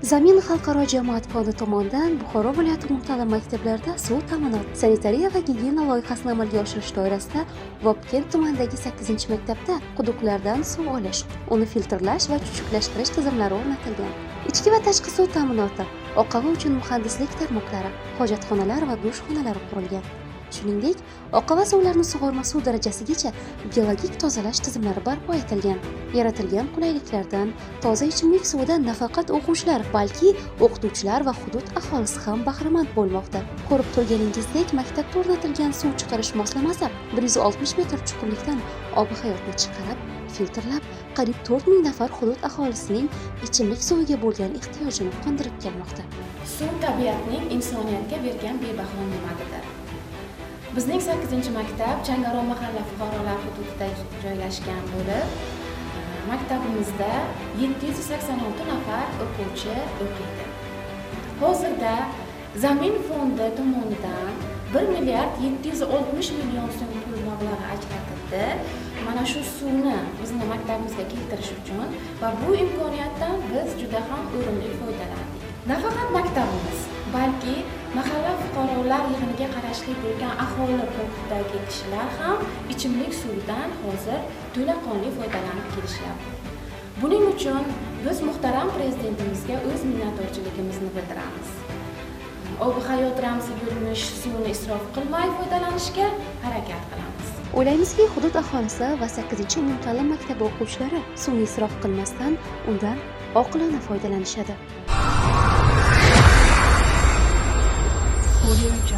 Zamin xalqaro jamoat fondi tomonidan Buxoro viloyati umumta'lim maktablarida suv ta'minoti, sanitariya va gigiyena loyihasini amalga oshirish doirasida Vobkent tumanidagi 8-maktabda quduqlardan suv olish, uni filtrlash va chuchuklashtirish tizimlari o'rnatilgan. Ichki va tashqi suv ta'minoti, oqava uchun muhandislik tarmoqlari, hojatxonalar va dush xonalari qurilgan. Shuningdek, oqava suvlarni sug'orma suv darajasigacha biologik tozalash tizimlari barpo etilgan. Yaratilgan qulayliklardan toza ichimlik suvidan nafaqat o'quvchilar, balki o'qituvchilar va hudud aholisi ham bahramand bo'lmoqda. Ko'rib turganingizdek, maktabda o'rnatilgan suv chiqarish moslamasi 160 metr chuqurlikdan obi hayotni chiqarib, filtrlab, qariyb 4000 nafar hudud aholisining ichimlik suviga bo'lgan ehtiyojini qondirib kelmoqda. Suv tabiatning insoniyatga bergan bebaho ne'matidir. Bizning 8-maktab Changaro mahalla fuqarolar hududida joylashgan bo'lib, maktabimizda 786 nafar o'quvchi o'qiydi. Hozirda Zamin fondi tomonidan 1 milliard 760 million so'm pul mablag'i ajratildi. Mana shu suvni bizning maktabimizga keltirish uchun va bu imkoniyatdan biz juda ham o'rinli foydalandik. Nafaqat maktabimiz, balki mahalla fuqarolar yig'iniga qarashli bo'lgan aholi huquqidagi kishilar ham ichimlik suvidan hozir to'laqonli foydalanib kelishyapti. Buning uchun biz muhtaram prezidentimizga o'z minnatdorchiligimizni bildiramiz. Obi hayot ramzi bo'lmish suvni isrof qilmay foydalanishga harakat qilamiz. O'ylaymizki, hudud aholisi va 8-umumta'lim maktabi o'quvchilari suvni isrof qilmasdan undan oqilona foydalanishadi.